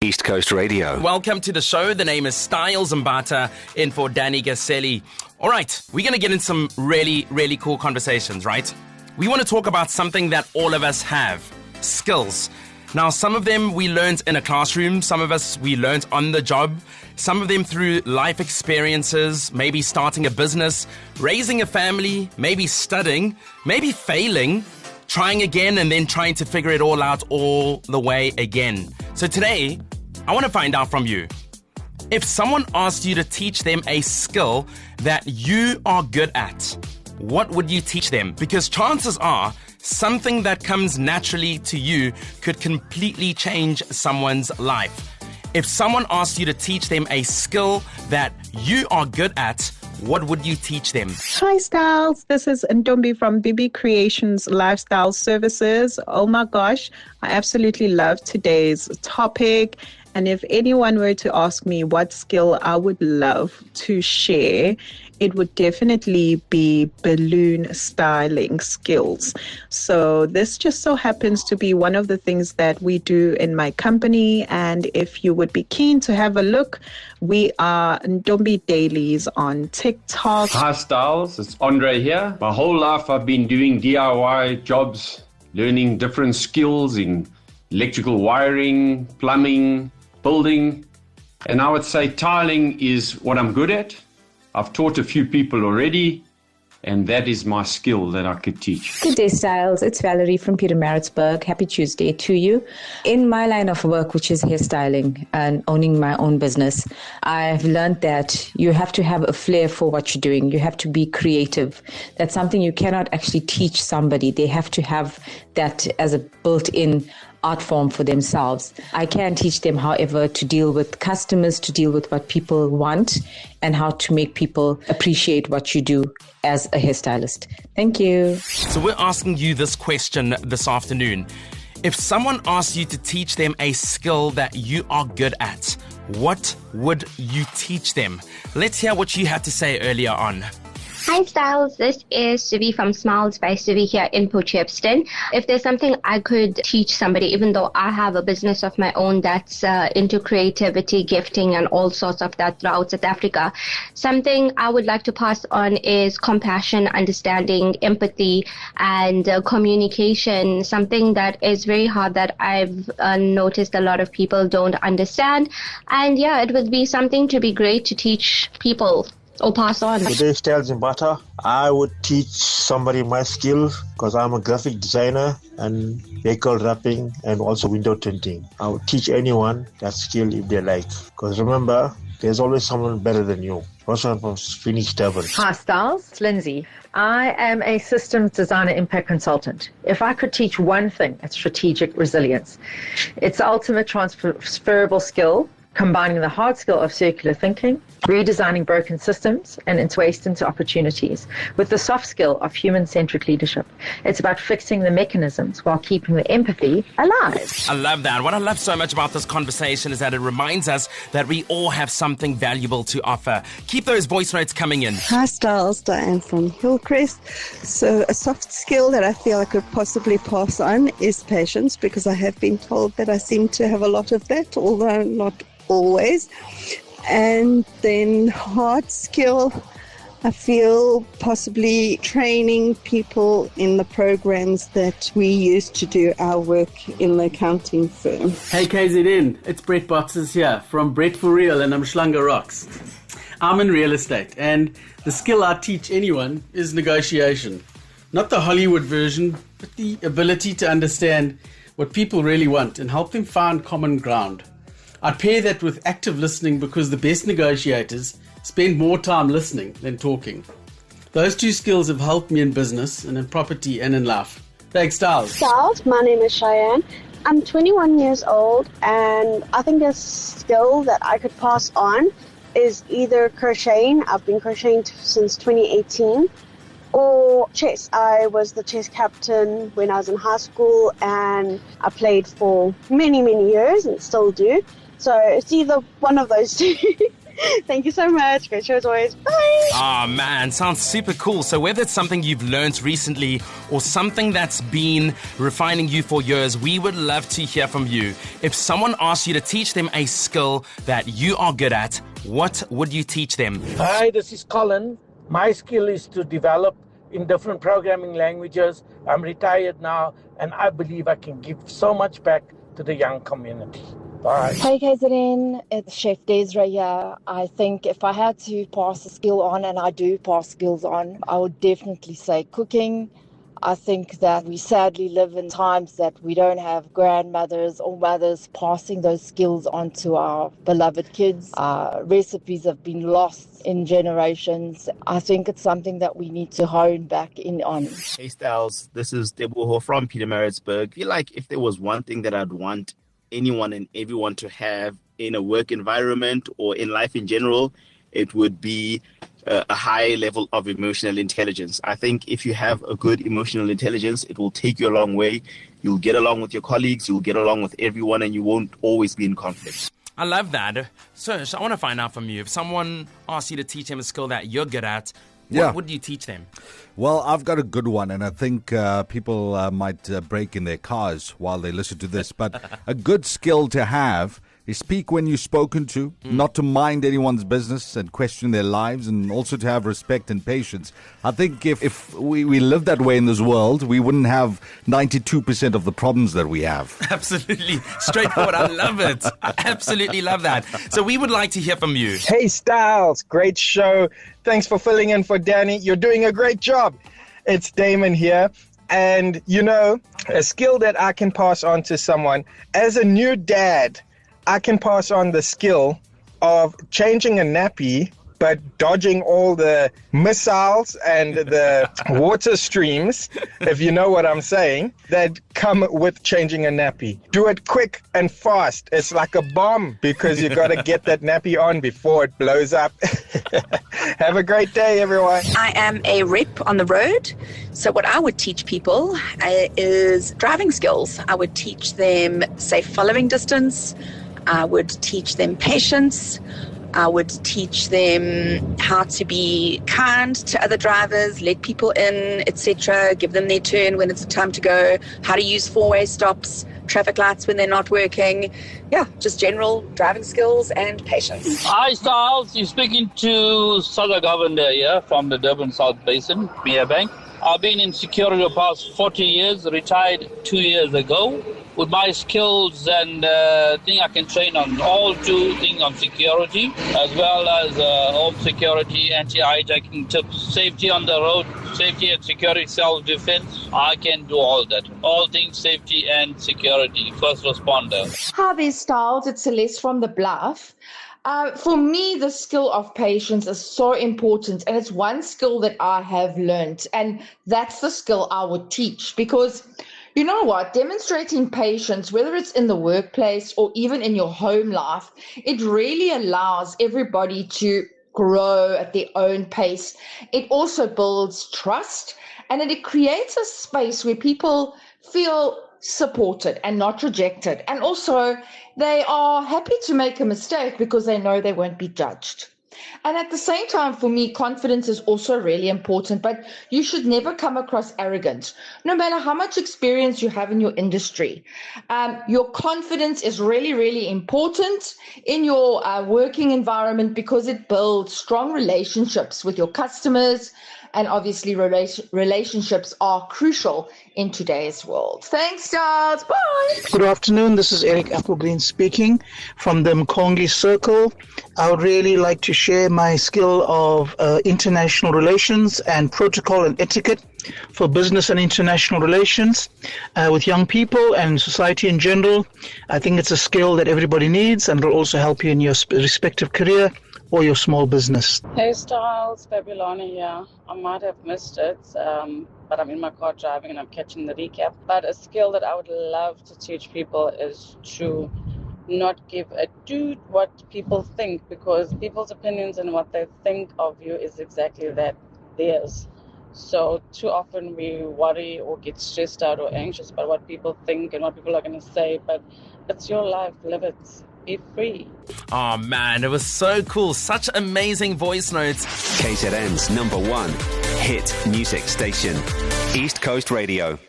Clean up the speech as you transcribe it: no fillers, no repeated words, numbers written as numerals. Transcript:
East Coast Radio. Welcome to the show. The name is Styles Mbatha in for Danny Gasselli. All right, we're going to get in some really, really cool conversations, right? We want to talk about something that all of us have, skills. Now, some of them we learned in a classroom, some of us we learned on the job, some of them through life experiences, maybe starting a business, raising a family, maybe studying, maybe failing, trying again and then trying to figure it all out all the way again. So today, I want to find out from you. If someone asked you to teach them a skill that you are good at, what would you teach them? Because chances are, something that comes naturally to you could completely change someone's life. If someone asked you to teach them a skill that you are good at, what would you teach them? Hi, Styles. This is Ntombi from BB Creations Lifestyle Services. Oh my gosh, I absolutely love today's topic. And if anyone were to ask me what skill I would love to share, it would definitely be balloon styling skills. So this just so happens to be one of the things that we do in my company. And if you would be keen to have a look, we are Ntombi Dailies on TikTok. Hi, Styles. It's Andre here. My whole life I've been doing DIY jobs, learning different skills in electrical wiring, plumbing, building. And I would say tiling is what I'm good at. I've taught a few people already, and that is my skill that I could teach. Good day, Styles. It's Valerie from Pietermaritzburg. Happy Tuesday to you. In my line of work, which is hairstyling and owning my own business, I've learned that you have to have a flair for what you're doing. You have to be creative. That's something you cannot actually teach somebody. They have to have that as a built-in art form for themselves. I can teach them, however, to deal with customers, to deal with what people want, and how to make people appreciate what you do as a hairstylist. Thank you. So we're asking you this question this afternoon. If someone asked you to teach them a skill that you are good at, what would you teach them? Let's hear what you had to say earlier on. Hi Styles, this is Suvi from Smiles by Suvi here in Potchefstroom. If there's something I could teach somebody, even though I have a business of my own that's into creativity, gifting and all sorts of that throughout South Africa, something I would like to pass on is compassion, understanding, empathy and communication, something that is very hard that I've noticed a lot of people don't understand. And yeah, it would be something to be great to teach people or pass on. Good day, Styles Mbatha. I would teach somebody my skills because I'm a graphic designer and vehicle wrapping and also window tinting. I would teach anyone that skill if they like. Because remember, there's always someone better than you. Wholesome from Phoenix Durban. Hi, Styles. It's Lindsay. I am a systems designer impact consultant. If I could teach one thing, it's strategic resilience. It's the ultimate transferable skill, combining the hard skill of circular thinking, redesigning broken systems and its waste into opportunities, with the soft skill of human-centric leadership. It's about fixing the mechanisms while keeping the empathy alive. I love that. What I love so much about this conversation is that it reminds us that we all have something valuable to offer. Keep those voice notes coming in. Hi, Styles. Diane from Hillcrest. So a soft skill that I feel I could possibly pass on is patience, because I have been told that I seem to have a lot of that, although not always. And then hard skill, I feel possibly training people in the programs that we use to do our work in the accounting firm. Hey KZN, it's Brett Boxes here from Brett for Real and I'm Schlanger Rocks. I'm in real estate and the skill I teach anyone is negotiation. Not the Hollywood version, but the ability to understand what people really want and help them find common ground. I'd pair that with active listening because the best negotiators spend more time listening than talking. Those two skills have helped me in business and in property and in life. Thanks, Styles. Styles, my name is Cheyenne. I'm 21 years old and I think a skill that I could pass on is either crocheting. I've been crocheting since 2018. Or chess. I was the chess captain when I was in high school and I played for many, many years and still do. So it's either one of those two. Thank you so much. Great show as always. Bye. Ah, man, sounds super cool. So whether it's something you've learned recently or something that's been refining you for years, we would love to hear from you. If someone asked you to teach them a skill that you are good at, what would you teach them? Hi, this is Colin. My skill is to develop in different programming languages. I'm retired now, and I believe I can give so much back to the young community. Bye. Hey KZN, it's Chef Desra here. I think if I had to pass a skill on, and I do pass skills on, I would definitely say cooking. I think that we sadly live in times that we don't have grandmothers or mothers passing those skills on to our beloved kids. Recipes have been lost in generations. I think it's something that we need to hone back in on. Hey Styles, this is Deboho from Pietermaritzburg. I feel like if there was one thing that I'd want anyone and everyone to have in a work environment or in life in general, it would be a high level of emotional intelligence. I think if you have a good emotional intelligence, it will take you a long way. You'll get along with your colleagues, you'll get along with everyone, and you won't always be in conflict. I love that. Serge, I want to find out from you. If someone asks you to teach them a skill that you're good at, what would you teach them? Well, I've got a good one, and I think people might break in their cars while they listen to this. But a good skill to have is speak when you're spoken to, not to mind anyone's business and question their lives, and also to have respect and patience. I think if we lived that way in this world, we wouldn't have 92% of the problems that we have. Absolutely. Straightforward. I love it. I absolutely love that. So we would like to hear from you. Hey, Styles. Great show. Thanks for filling in for Danny. You're doing a great job. It's Damon here. And, you know, a skill that I can pass on to someone, as a new dad, I can pass on the skill of changing a nappy, but dodging all the missiles and the water streams, if you know what I'm saying, that come with changing a nappy. Do it quick and fast. It's like a bomb, because you got to get that nappy on before it blows up. Have a great day, everyone. I am a rep on the road. So what I would teach people is driving skills. I would teach them safe following distance. I would teach them patience. I would teach them how to be kind to other drivers, let people in, etc., give them their turn when it's time to go, how to use four-way stops, traffic lights when they're not working. Yeah, just general driving skills and patience. Hi, Styles. You're speaking to Southern Governor here from the Durban South Basin, Merebank. I've been in security the past 40 years, retired 2 years ago. With my skills and thing, I can train on all two things on security, as well as home security, anti-hijacking tips, safety on the road, safety and security, self-defense. I can do all that. All things safety and security, first responder. Hi there, Styles. It's Celeste from the Bluff. For me, the skill of patience is so important, and it's one skill that I have learned, and that's the skill I would teach, because you know what? Demonstrating patience, whether it's in the workplace or even in your home life, it really allows everybody to grow at their own pace. It also builds trust, and it creates a space where people feel supported and not rejected. And also, they are happy to make a mistake because they know they won't be judged. And at the same time, for me, confidence is also really important, but you should never come across arrogant. No matter how much experience you have in your industry, your confidence is really, really important in your working environment, because it builds strong relationships with your customers, and obviously relationships are crucial in today's world. Thanks, Charles. Bye. Good afternoon. This is Eric Applegreen speaking from the Mkongi Circle. I would really like to share my skill of international relations and protocol and etiquette for business and international relations with young people and society in general. I think it's a skill that everybody needs, and will also help you in your respective career or your small business. Hey Styles, Babylona here. I might have missed it, but I'm in my car driving and I'm catching the recap. But a skill that I would love to teach people is to not give a dude what people think, because people's opinions and what they think of you is exactly that, theirs. So too often we worry or get stressed out or anxious about what people think and what people are going to say, but it's your life, live it. be free. Oh man, it was so cool. Such amazing voice notes. KZN's #1 hit music station, East Coast Radio.